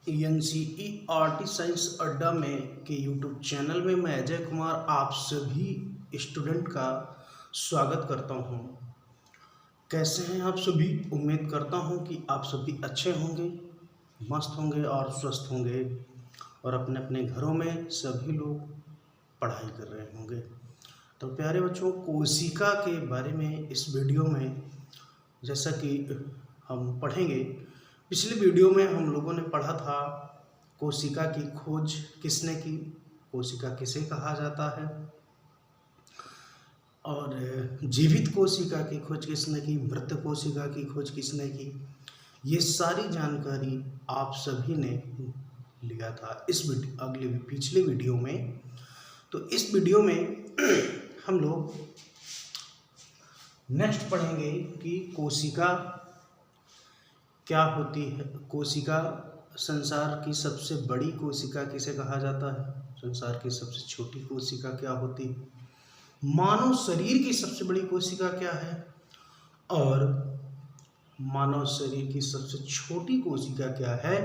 NCERT science अड्डा में के यूट्यूब चैनल में मैं अजय कुमार आप सभी स्टूडेंट का स्वागत करता हूं। कैसे हैं आप सभी? उम्मीद करता हूं कि आप सभी अच्छे होंगे, मस्त होंगे और स्वस्थ होंगे और अपने अपने घरों में सभी लोग पढ़ाई कर रहे होंगे। तो प्यारे बच्चों, कोशिका के बारे में इस वीडियो में जैसा कि हम पढ़ेंगे, पिछले वीडियो में हम लोगों ने पढ़ा था कोशिका की खोज किसने की, कोशिका किसे कहा जाता है और जीवित कोशिका की खोज किसने की, मृत कोशिका की खोज किसने की। ये सारी जानकारी आप सभी ने लिया था इस पिछले वीडियो में। तो इस वीडियो में हम लोग नेक्स्ट पढ़ेंगे कि कोशिका क्या होती है। कोशिका, संसार की सबसे बड़ी कोशिका किसे कहा जाता है, संसार की सबसे छोटी कोशिका क्या होती है, मानव शरीर की सबसे बड़ी कोशिका क्या है और मानव शरीर की सबसे छोटी कोशिका क्या है।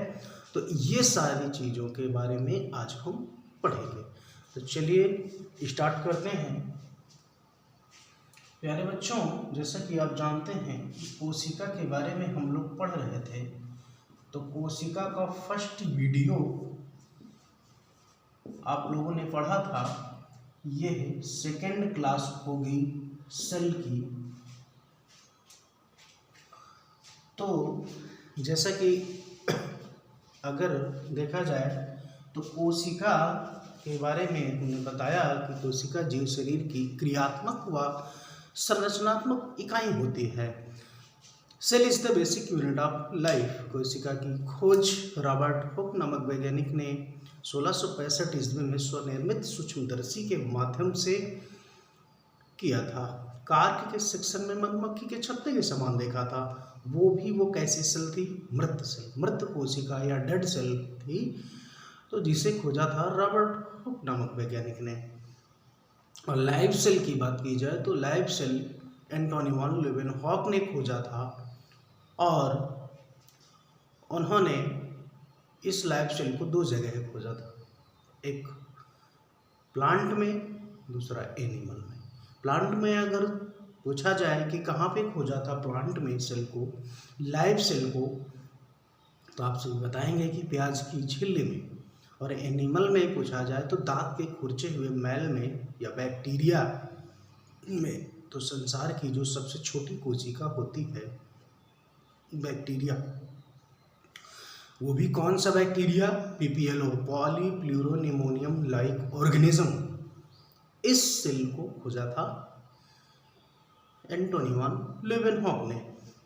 तो ये सारी चीज़ों के बारे में आज हम पढ़ेंगे। तो चलिए स्टार्ट करते हैं। प्यारे बच्चों, जैसा कि आप जानते हैं कि कोशिका के बारे में हम लोग पढ़ रहे थे, तो कोशिका का फर्स्ट वीडियो आप लोगों ने पढ़ा था, यह सेकेंड क्लास होगी सेल की। तो जैसा कि अगर देखा जाए तो कोशिका के बारे में हमने बताया कि कोशिका जीव शरीर की क्रियात्मक व संरचनात्मक इकाई होती है। Cell is the basic unit of life. कोशिका की खोज रॉबर्ट हुक नामक वैज्ञानिक ने 1665 ईस्वी में स्वनिर्मित सूक्ष्मदर्शी के माध्यम से किया था। कार्क के सेक्शन में मधुमक्खी के छत्ते के समान देखा था। वो कैसी सेल थी? मृत सेल, मृत कोशिका या डेड सेल थी। तो जिसे खोजा था रॉबर्ट हुक नामक वैज्ञानिक ने। और लाइव सेल की बात की जाए तो live cell Antonie van Leeuwenhoek ने खोजा था और उन्होंने इस लाइव सेल को दो जगह खोजा था, एक प्लांट में, दूसरा एनिमल में। प्लांट में अगर पूछा जाए कि कहाँ पे खोजा था प्लांट में सेल को, लाइव सेल को, तो आप सभी बताएंगे कि प्याज की छिल्ली में। और एनिमल में पूछा जाए तो दांत के खुरचे हुए मैल में या बैक्टीरिया में। तो संसार की जो सबसे छोटी कोशिका होती है बैक्टीरिया, वो भी कौन सा bacteria? PPLO, polypleuropneumonia like organism. इस सेल को खोजा था एंटोनी वॉन लीवेनहॉक ने।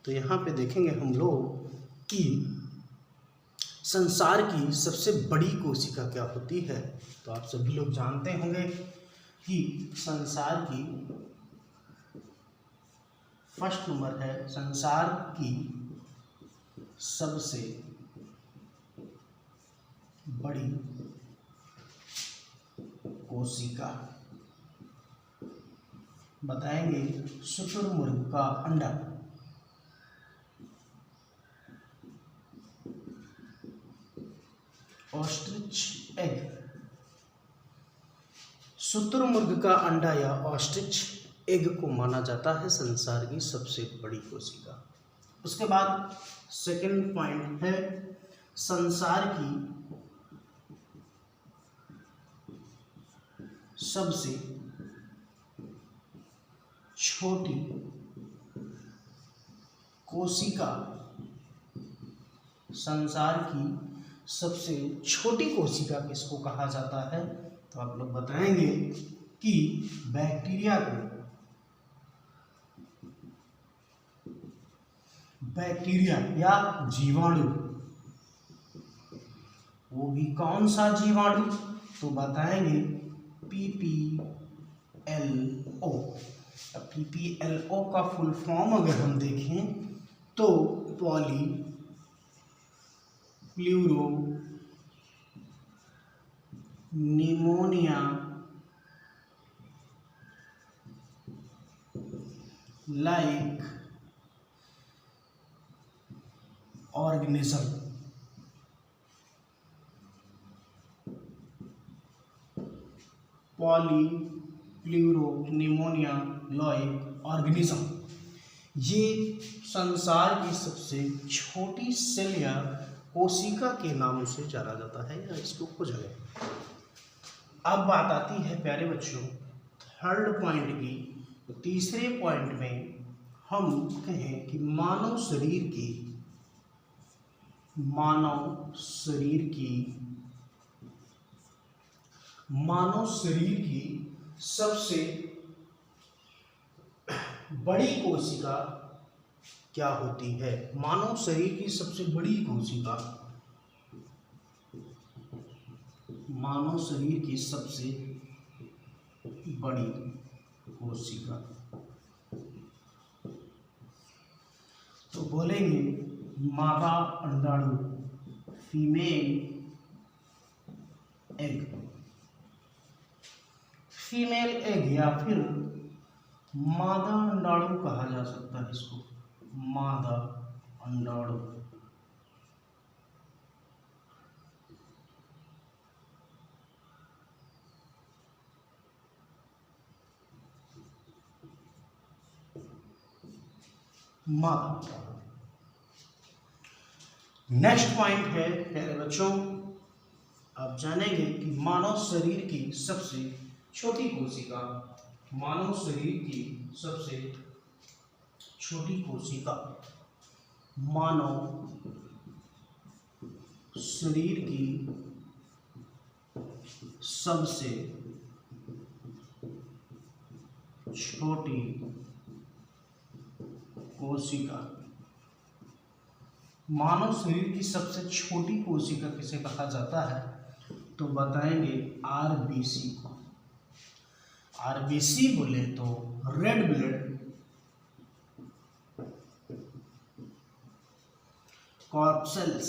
तो यहाँ पे देखेंगे हम लोग कि संसार की सबसे बड़ी कोशिका क्या होती है। तो आप सभी लोग जानते होंगे कि संसार की फर्स्ट नंबर है संसार की सबसे बड़ी कोशिका, बताएंगे शुतुरमुर्ग का अंडा। ऑस्ट्रिच एग, शुतुरमुर्ग का अंडा या ऑस्ट्रिच एग को माना जाता है संसार की सबसे बड़ी कोशिका। उसके बाद सेकंड पॉइंट है संसार की सबसे छोटी कोशिका। संसार की सबसे छोटी कोशिका किसको कहा जाता है? तो आप लोग बताएंगे कि बैक्टीरिया को। बैक्टीरिया या जीवाणु, वो भी कौन सा जीवाणु? तो बताएंगे पीपीएलओ। पीपीएलओ का फुल फॉर्म अगर हम देखें तो poly pleuro pneumonia like organism. Poly pleuro pneumonia like organism. ये संसार की सबसे छोटी सेल या कोशिका के नाम से जाना जाता है या इसको खोजा गया। अब बात आती है प्यारे बच्चों थर्ड पॉइंट की। तो तीसरे पॉइंट में हम कहें कि मानव शरीर की सबसे बड़ी कोशिका क्या होती है। मानव शरीर की सबसे बड़ी कोशिका, मानव शरीर की सबसे बड़ी कोशिका, तो बोलेंगे मादा अंडाणु, फीमेल एग या फिर मादा अंडाणु कहा जा सकता है इसको, मादा अंडाणु। मादा। नेक्स्ट पॉइंट है प्यारे बच्चों, आप जानेंगे कि मानव शरीर की सबसे छोटी कोशिका, मानव शरीर की सबसे छोटी कोशिका, मानव शरीर की सबसे छोटी कोशिका, मानव शरीर की सबसे छोटी कोशिका किसे कहा जाता है, तो बताएंगे आरबीसी को। आरबीसी बोले तो red blood corpuscles,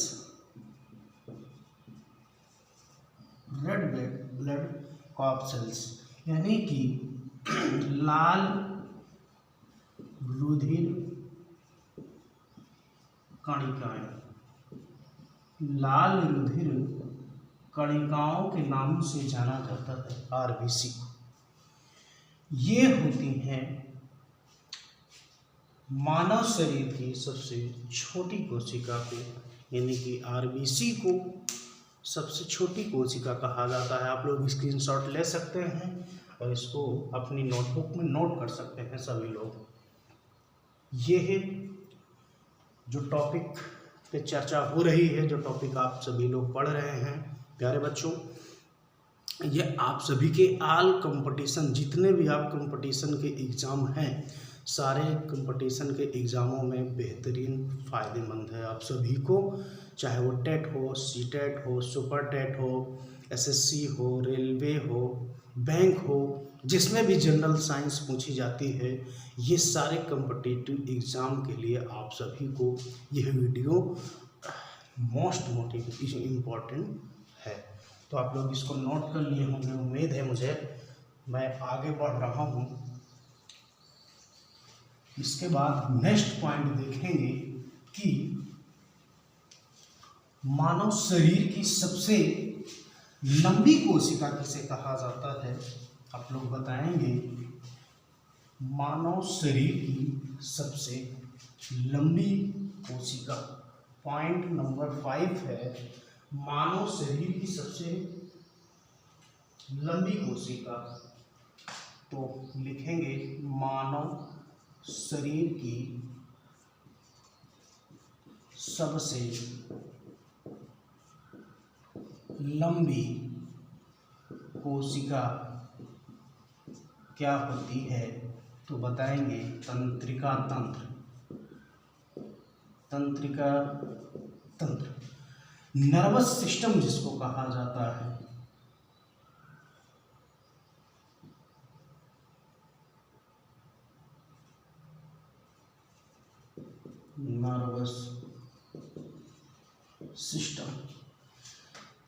red blood corpuscles यानी कि लाल रुधिर कणिकाएं, लाल रुधिर कणिकाओं के नाम से जाना जाता है आरबीसी को। ये होती हैं मानव शरीर की सबसे छोटी कोशिका को, यानी कि आरबीसी को सबसे छोटी कोशिका कहा जाता है। आप लोग स्क्रीनशॉट ले सकते हैं और इसको अपनी नोटबुक में नोट कर सकते हैं सभी लोग। ये है जो टॉपिक पे चर्चा हो रही है, जो टॉपिक आप सभी लोग पढ़ रहे हैं प्यारे बच्चों। ये आप सभी के आल कंपटीशन, जितने भी आप कंपटीशन के एग्ज़ाम हैं, सारे कंपटीशन के एग्ज़ामों में बेहतरीन फ़ायदेमंद है आप सभी को, चाहे वो टेट हो, सीटेट हो, सुपर टेट हो, एसएससी हो, रेलवे हो, बैंक हो, जिसमें भी जनरल साइंस पूछी जाती है, ये सारे कॉम्पिटिटिव एग्ज़ाम के लिए आप सभी को यह वीडियो मोस्ट इम्पॉर्टेंट है। तो आप लोग इसको नोट कर लिए होंगे, उम्मीद है मुझे। मैं आगे बढ़ रहा हूँ। इसके बाद नेक्स्ट पॉइंट देखेंगे कि मानव शरीर की सबसे लंबी कोशिका किसे कहा जाता है। आप लोग बताएंगे मानव शरीर की सबसे लंबी कोशिका। पॉइंट नंबर 5 है मानव शरीर की सबसे लंबी कोशिका। तो लिखेंगे मानव शरीर की सबसे लंबी कोशिका क्या होती है, तो बताएंगे तंत्रिका तंत्र। तंत्रिका तंत्र नर्वस सिस्टम जिसको कहा जाता है। नर्वस सिस्टम,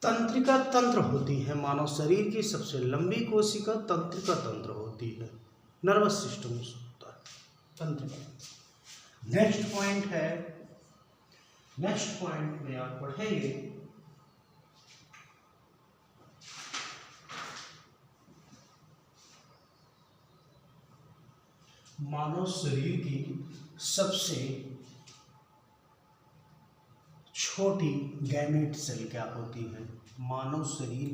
तंत्रिका तंत्र होती है मानव शरीर की सबसे लंबी कोशिका, तंत्रिका तंत्र होती है, नर्वस सिस्टम होता है तंत्रिका। नेक्स्ट पॉइंट है, नेक्स्ट पॉइंट में आप पढ़ेंगे मानव शरीर की सबसे छोटी गैमेट सेल क्या होती है? मानव शरीर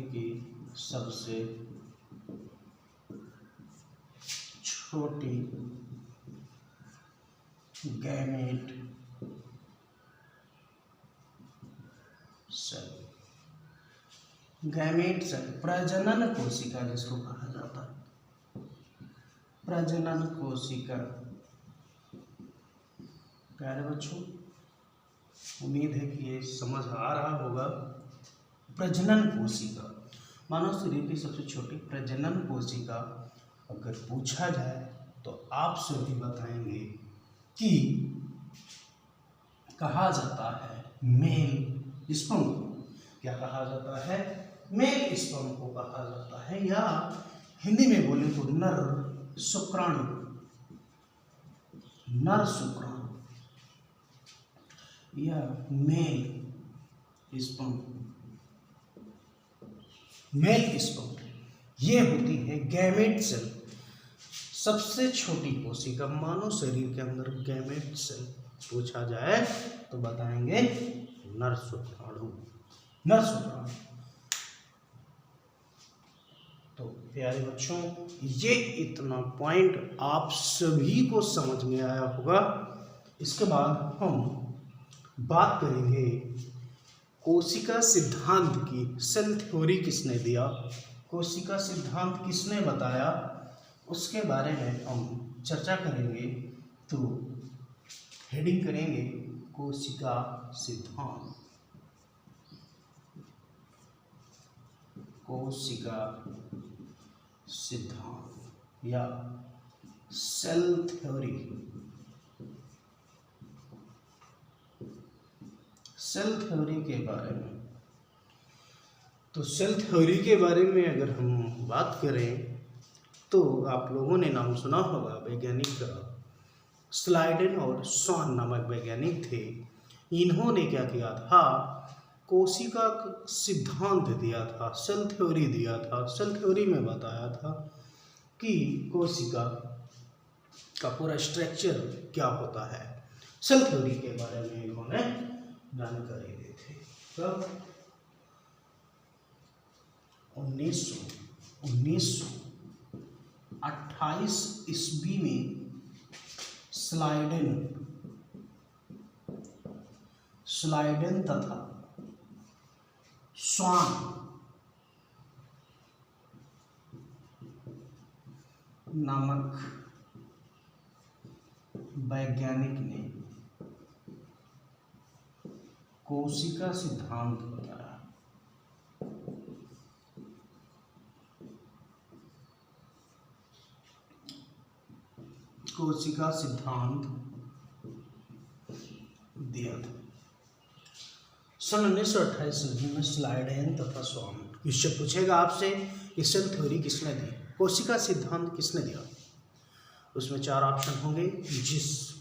की सबसे छोटी गैमेट सेल, गैमेट सेल प्रजनन कोशिका जिसको कहा जाता है, प्रजनन कोशिका। प्यारे बच्चों, उम्मीद है कि ये समझ आ रहा होगा। प्रजनन कोशिका, मानव शरीर की सबसे छोटी प्रजनन कोशिका अगर पूछा जाए तो आप सभी बताएंगे कि कहा जाता है मेल स्पर्म को। क्या कहा जाता है? मेल स्पर्म को कहा जाता है, या हिंदी में बोले तो नर शुक्राणु, नर शुक्राणु या मेल स्पर्म। मेल स्पर्म ये होती है गैमेट सेल, सबसे छोटी कोशिका मानव शरीर के अंदर। गैमेट सेल पूछा जाए तो बताएंगे नर शुक्राणु, नर शुक्राणु। तो प्यारे बच्चों, ये इतना पॉइंट आप सभी को समझ में आया होगा। इसके बाद हम बात करेंगे कोशिका सिद्धांत की। सेल थ्योरी किसने दिया, कोशिका सिद्धांत किसने बताया, उसके बारे में हम चर्चा करेंगे। तो हेडिंग करेंगे कोशिका सिद्धांत, कोशिका सिद्धांत या सेल थ्योरी। सेल थ्योरी के बारे में, तो सेल थ्योरी के बारे में अगर हम बात करें तो आप लोगों ने नाम सुना होगा वैज्ञानिक का, स्लाइडेन और स्वान नामक वैज्ञानिक थे। इन्होंने क्या किया था? कोशिका सिद्धांत दिया था, सेल थ्योरी दिया था। सेल थ्योरी में बताया था कि कोशिका का पूरा स्ट्रक्चर क्या होता है। सेल थ्योरी के बारे में इन्होंने जानकारी दी थी। कब? 1928 ईस्वी में स्लाइडेन तथा स्वान नामक वैज्ञानिक ने कोशिका सिद्धांत बताया। कोशिका सिद्धांत दिया था सन 1928 में स्लाइडेन तथा स्वान। इससे पूछेगा आपसे कि सेल थ्योरी किसने दी, कोशिका सिद्धांत किसने दिया? उसमें 4 ऑप्शन होंगे, जिस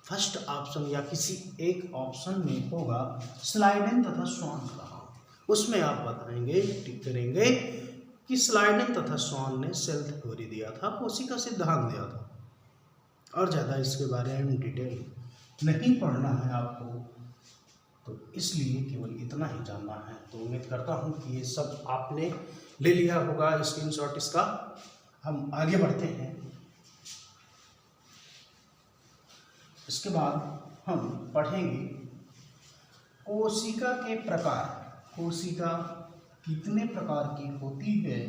फर्स्ट ऑप्शन या किसी एक ऑप्शन में होगा स्लाइडेन तथा स्वान कहा, उसमें आप बताएंगे, टिक करेंगे कि स्लाइडेन तथा स्वान ने सेल थ्योरी दिया था, कोशिका सिद्धांत दिया था। और ज़्यादा इसके बारे में डिटेल नहीं पढ़ना है आपको, तो इसलिए केवल इतना ही जानना है। तो उम्मीद करता हूँ कि ये सब आपने ले लिया होगा स्क्रीनशॉट इसका। हम आगे बढ़ते हैं। इसके बाद हम पढ़ेंगे कोशिका के प्रकार। कोशिका कितने प्रकार की होती है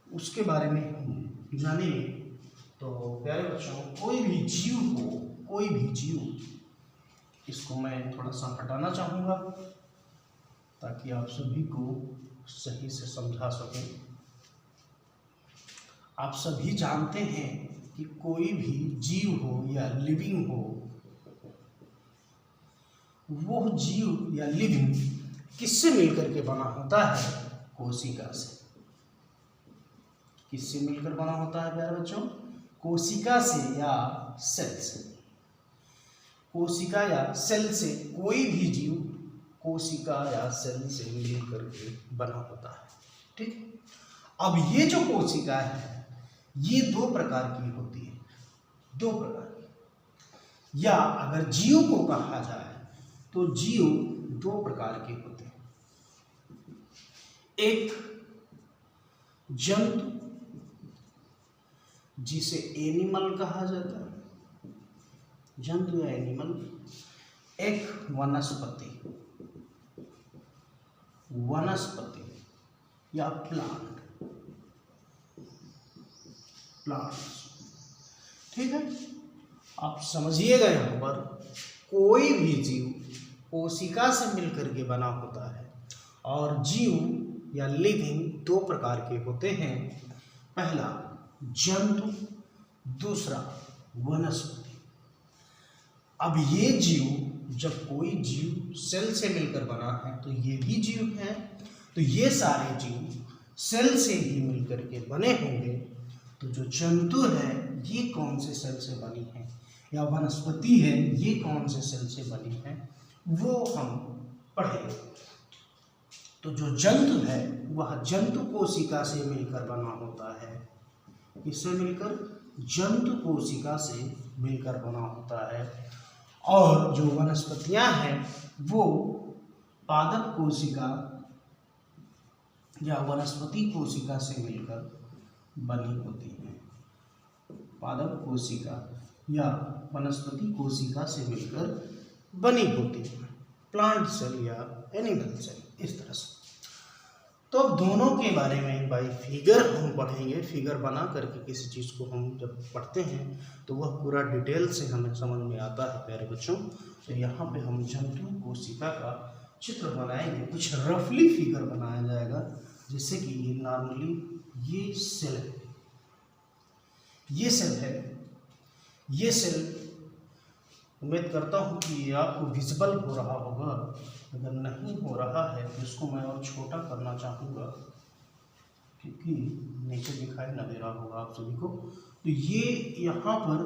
उसके बारे में हम जानेंगे। तो प्यारे बच्चों, कोई भी जीव, इसको मैं थोड़ा सा हटाना चाहूँगा ताकि आप सभी को सही से समझा सकें। आप सभी जानते हैं कि कोई भी जीव हो या लिविंग हो, वो जीव या लिविंग किससे मिलकर के बना होता है? कोशिका से। किससे मिलकर बना होता है प्यारे बच्चों? कोशिका से या सेल से। कोशिका या सेल से कोई भी जीव कोशिका या सेल से मिल करके बना होता है। ठीक, अब ये जो कोशिका है ये दो प्रकार की होती है, दो प्रकार की, या अगर जीव को कहा जाए तो जीव दो प्रकार के होते हैं। एक जंतु जिसे एनिमल कहा जाता है, जंतु या एनिमल। एक वनस्पति, वनस्पति या प्लांट, प्लांट्स। ठीक है, आप समझिएगा यहाँ पर कोई भी जीव कोशिका से मिलकर के बना होता है, और जीव या लिविंग दो प्रकार के होते हैं, पहला जंतु, दूसरा वनस्पति। अब ये जीव, जब कोई जीव सेल से मिलकर बना है तो ये भी जीव है, तो ये सारे जीव सेल से ही मिलकर के बने होंगे। तो जो जंतु है ये कौन से सेल से बनी है, या वनस्पति है ये कौन से सेल से बनी है, वो हम पढ़ेंगे। तो जो जंतु है वह जंतु कोशिका से मिलकर बना होता है। किससे मिलकर? जंतु कोशिका से मिलकर बना होता है। और जो वनस्पतियां हैं वो पादप कोशिका या वनस्पति कोशिका से मिलकर बनी होती है। पादप कोशिका या वनस्पति कोशिका से मिलकर बनी होती है, प्लांट सेल या एनिमल सेल, इस तरह से। तो अब दोनों के बारे में बाय फिगर हम पढ़ेंगे। फिगर बना करके किसी चीज़ को हम जब पढ़ते हैं तो वह पूरा डिटेल से हमें समझ में आता है प्यारे बच्चों। तो यहाँ पे हम जंतु कोशिका का चित्र बनाएंगे, कुछ रफली फिगर बनाया जाएगा। जैसे कि ये नॉर्मली ये सेल है, ये सेल है, ये सेल उम्मीद करता हूँ कि ये आपको विजिबल हो रहा होगा। अगर नहीं हो रहा है तो इसको मैं और छोटा करना चाहूँगा, क्योंकि नीचे दिखाई ना दे रहा होगा आप सभी को। तो ये यहाँ पर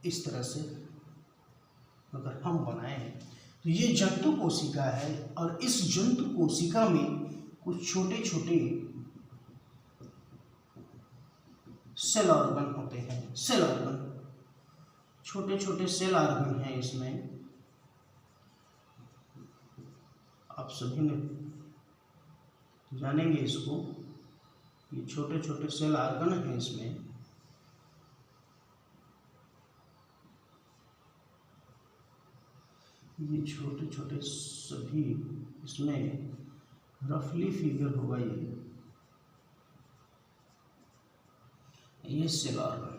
इस तरह से अगर हम बनाएं तो ये जंतु कोशिका है, और इस जंतु कोशिका में कुछ छोटे छोटे सेल ऑर्गन होते हैं। सेल ऑर्गन, छोटे छोटे सेल ऑर्गन हैं इसमें। आप सभी ने जानेंगे इसको, ये छोटे छोटे सेल ऑर्गन हैं इसमें। ये छोटे छोटे सभी इसमें रफली फिगर होगा। ये सेल ऑर्गन,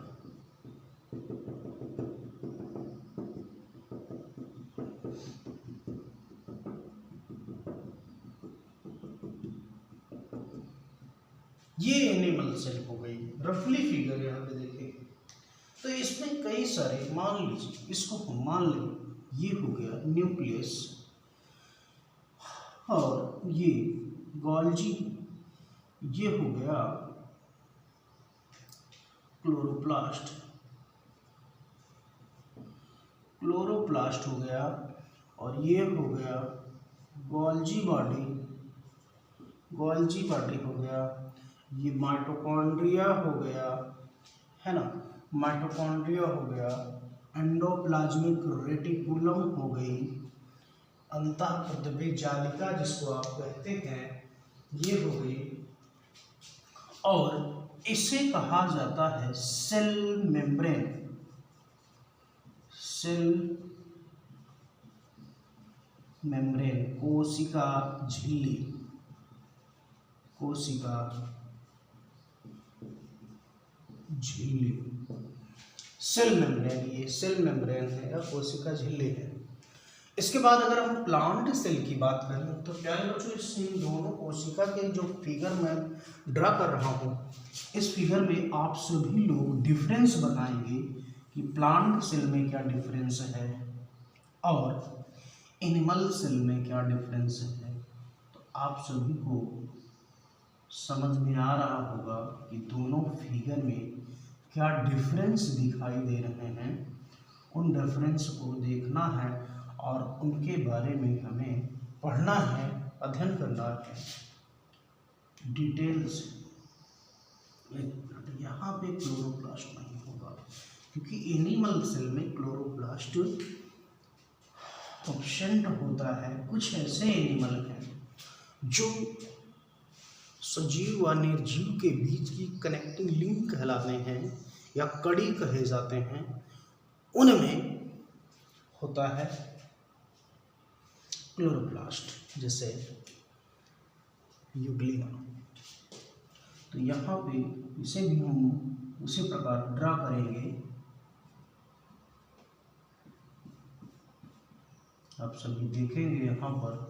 ये एनिमल सेल हो गई। रफली फिगर यहाँ पे देखें तो इसमें कई सारे, मान लीजिए इसको हम मान लें ये हो गया न्यूक्लियस, और ये गोल्जी, ये हो गया क्लोरोप्लास्ट, क्लोरोप्लास्ट हो गया, और ये हो गया गोल्जी बॉडी, गोल्जी बॉडी हो गया। ये माइटोकॉन्ड्रिया हो गया, है ना, माइटोकॉन्ड्रिया हो गया। एंडोप्लाज्मिक रेटिकुलम हो गई, अंतःपृथ्वी जालिका जिसको आप कहते हैं, ये हो गई। और इसे कहा जाता है सेल मेम्ब्रेन, सेल मेम्ब्रेन, कोशिका झिल्ली, कोशिका झिल्ली, सेल मेम्ब्रेन, ये सेल मेम्ब्रेन है या कोशिका झिल्ली है। इसके बाद अगर हम प्लांट सेल की बात करें तो प्यारे बच्चों, इन दोनों कोशिका के जो फिगर मैं ड्रा कर रहा हूँ, इस फिगर में आप सभी लोग डिफरेंस बताएंगे कि प्लांट सेल में क्या डिफरेंस है और एनिमल सेल में क्या डिफरेंस है। तो आप सभी को समझ में आ रहा होगा कि दोनों फिगर में क्या डिफरेंस दिखाई दे रहे हैं, उन डिफरेंस को देखना है और उनके बारे में हमें पढ़ना है, अध्ययन करना है डिटेल्स। यहाँ पे क्लोरोप्लास्ट नहीं होगा क्योंकि एनिमल सेल में क्लोरोप्लास्ट एब्सेंट होता है। कुछ ऐसे एनिमल हैं जो सजीव व निर्जीव के बीच की कनेक्टिंग लिंक कहलाते हैं या कड़ी कहे जाते हैं, उनमें होता है क्लोरोप्लास्ट, जैसे यूग्लिया। तो यहाँ पे इसे भी हम उसी प्रकार ड्रा करेंगे। आप सभी देखेंगे यहाँ पर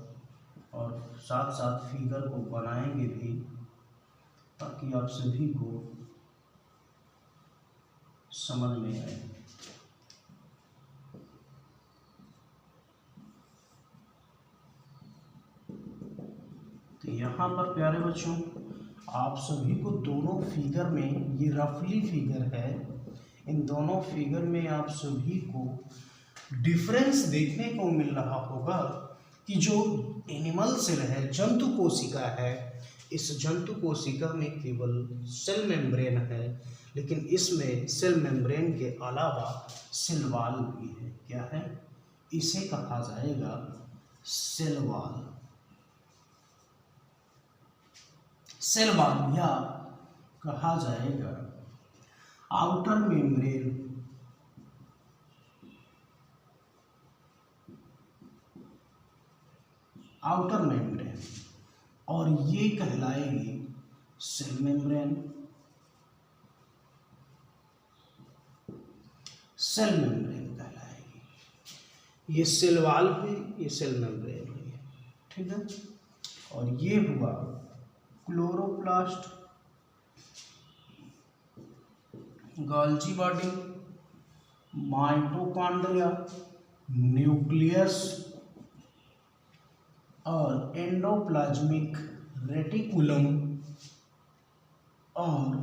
और साथ साथ फिगर को बनाएंगे भी ताकि आप सभी को समझ में आए। तो यहाँ पर प्यारे बच्चों आप सभी को दोनों फिगर में, ये रफली फिगर है, इन दोनों फिगर में आप सभी को डिफरेंस देखने को मिल रहा होगा कि जो एनिमल सेल है, जंतु कोशिका है, इस जंतु कोशिका में केवल सेल मेम्ब्रेन है, लेकिन इसमें सेल मेम्ब्रेन के अलावा सेल वॉल भी है। क्या है? इसे कहा जाएगा सेल वॉल। सेल वॉल या कहा जाएगा आउटर मेम्ब्रेन। आउटर मेम्ब्रेन, और ये कहलाएगी सेल मेम्ब्रेन। सेल मेम्ब्रेन कहलाएगी। ये सेल वॉल हुई, ये सेल मेम्ब्रेन हुई, ठीक है। और ये हुआ chloroplast, Golgi body, mitochondria, nucleus और एंडोप्लाज्मिक रेटिकुलम, और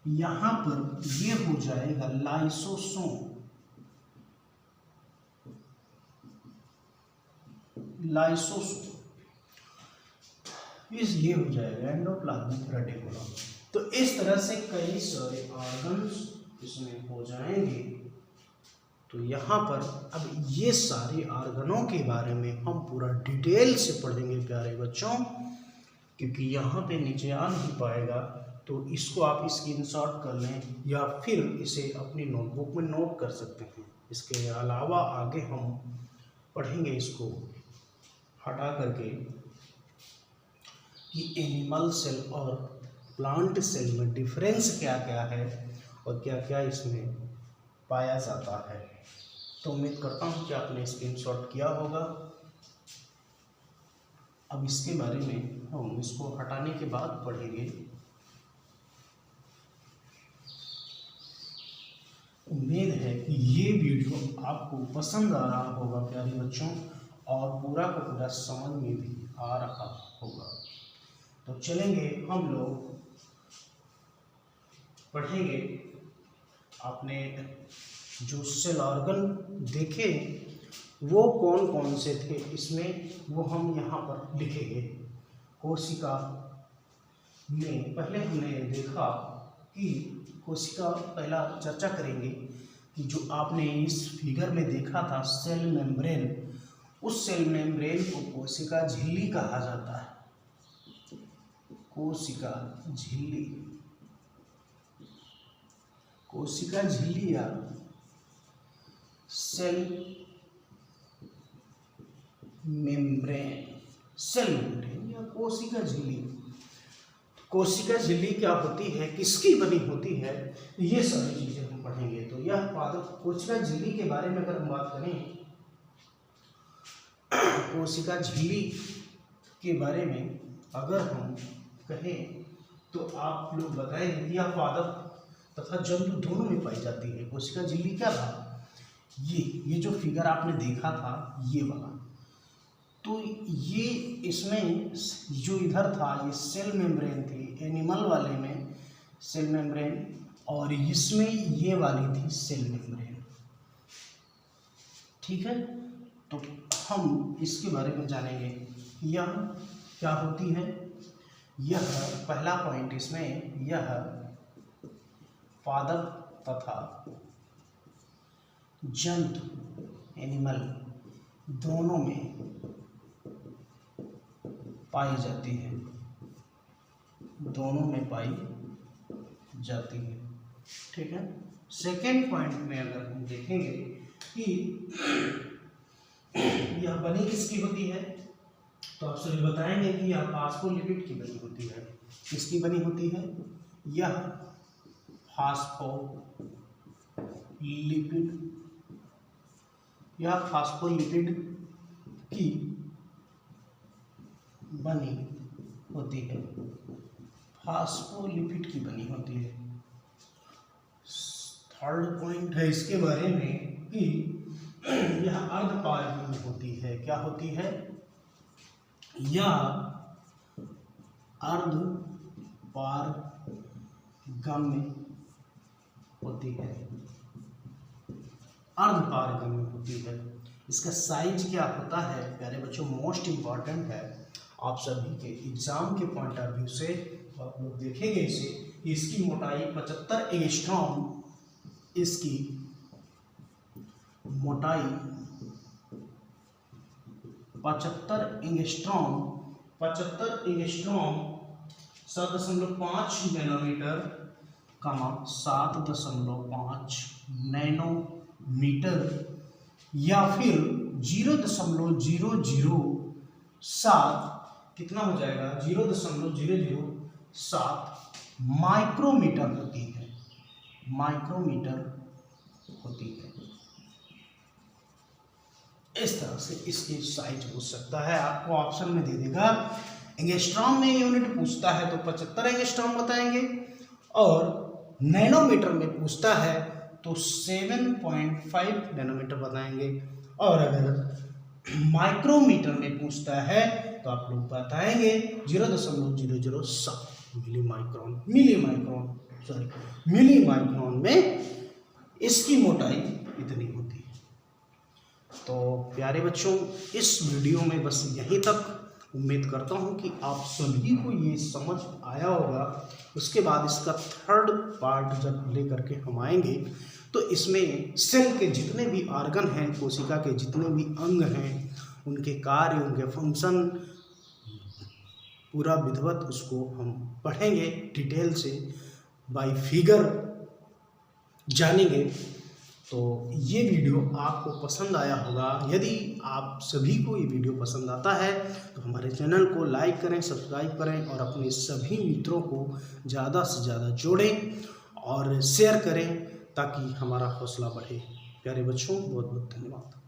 यहाँ पर ये हो जाएगा लाइसोसोम। लाइसोसोम ये हो जाएगा एंडोप्लाज्मिक रेटिकुलम। तो इस तरह से कई सारे ऑर्गन्स इसमें हो जाएंगे। तो यहाँ पर अब ये सारे ऑर्गनों के बारे में हम पूरा डिटेल से पढ़ेंगे प्यारे बच्चों, क्योंकि यहाँ पे नीचे आ नहीं पाएगा। तो इसको आप स्क्रीनशॉट कर लें या फिर इसे अपनी नोटबुक में नोट कर सकते हैं। इसके अलावा आगे हम पढ़ेंगे इसको हटा करके कि एनिमल सेल और प्लांट सेल में डिफरेंस क्या क्या है और क्या क्या इसमें पाया जाता है। तो उम्मीद करता हूँ कि आपने स्क्रीनशॉट किया होगा। अब इसके बारे में हम इसको हटाने के बाद पढ़ेंगे। उम्मीद है कि ये वीडियो आपको पसंद आ रहा होगा प्यारे बच्चों, और पूरा का पूरा समझ में भी आ रहा होगा। तो चलेंगे हम लोग पढ़ेंगे। आपने जो सेल ऑर्गन देखे वो कौन कौन से थे इसमें, वो हम यहाँ पर लिखेंगे। कोशिका में पहले हमने देखा कि कोशिका, पहला चर्चा करेंगे कि जो आपने इस फिगर में देखा था सेल मेम्ब्रेन, उस सेल मेम्ब्रेन को कोशिका झिल्ली कहा जाता है। कोशिका झिल्ली, कोशिका झिल्ली या सेल मेम्ब्रेन, सेल मेम्ब्रेन या कोशिका झिल्ली। कोशिका झिल्ली क्या होती है, किसकी बनी होती है, ये सारी चीजें हम पढ़ेंगे। तो यह पादप कोशिका झिल्ली के बारे में अगर हम बात करें, कोशिका झिल्ली के बारे में अगर हम कहें तो आप लोग बताएं यह पादप तथा जंतु दोनों में पाई जाती है। कोशिका झिल्ली क्या था, ये जो फिगर आपने देखा था ये वाला, तो ये इसमें जो इधर था ये सेल मेम्ब्रेन थी। एनिमल वाले में सेल मेम्ब्रेन और इसमें ये वाली थी सेल मेम्ब्रेन। ठीक है, तो हम इसके बारे में जानेंगे। यह क्या होती है, यह पहला पॉइंट इसमें, यह पादप तथा जंतु एनिमल दोनों में पाई जाती है, दोनों में पाई जाती है। ठीक है, सेकेंड पॉइंट में अगर हम देखेंगे कि यह बनी किसकी होती है, तो आप सभी बताएंगे कि यह फास्फोलिपिड की बनी होती है। किसकी बनी होती है, यह फास्फोलिपिड, यह फास्फोलिपिड की बनी होती है, फास्फोलिपिड की बनी होती है। थर्ड पॉइंट है इसके बारे में कि यह अर्धपारगम्य होती है। क्या होती है, यह अर्धपारगम्य होती है, अर्धपारगम्य होती है। इसका साइज क्या होता है प्यारे बच्चों, मोस्ट इम्पॉर्टेंट है आप सभी के एग्जाम के पॉइंट ऑफ व्यू से। आप लोग देखेंगे इसे, इसकी मोटाई 75 एंगस्ट्रॉम, इसकी मोटाई 75 एंगस्ट्रॉम, 7.5 नैनोमीटर, 7.5 नैनोमीटर या फिर 0.007, कितना हो जाएगा, 0.007 माइक्रोमीटर होती है, माइक्रोमीटर होती है। इस तरह से इसकी साइज हो सकता है, आपको ऑप्शन में दे देगा। एंगस्ट्रॉम में यूनिट पूछता है तो 75 एंगस्ट्रॉम बताएंगे, और नैनोमीटर में पूछता है तो 7.5 नैनोमीटर बताएंगे, और अगर माइक्रोमीटर में पूछता है तो आप लोग बताएंगे 0.007 मिलीमाइक्रोन में इसकी मोटाई इतनी होती है। तो प्यारे बच्चों, इस वीडियो में बस यहीं तक। उम्मीद करता हूं कि आप सभी को ये समझ आया होगा। उसके बाद इसका थर्ड पार्ट जब लेकर के हम आएंगे तो इसमें सेल के जितने भी ऑर्गन हैं, कोशिका के जितने भी अंग हैं, उनके कार्य, उनके फंक्शन पूरा विधिवत उसको हम पढ़ेंगे, डिटेल से बाय फिगर जानेंगे। तो ये वीडियो आपको पसंद आया होगा। यदि आप सभी को ये वीडियो पसंद आता है तो हमारे चैनल को लाइक करें, सब्सक्राइब करें और अपने सभी मित्रों को ज़्यादा से ज़्यादा जोड़ें और शेयर करें ताकि हमारा हौसला बढ़े। प्यारे बच्चों, बहुत बहुत धन्यवाद।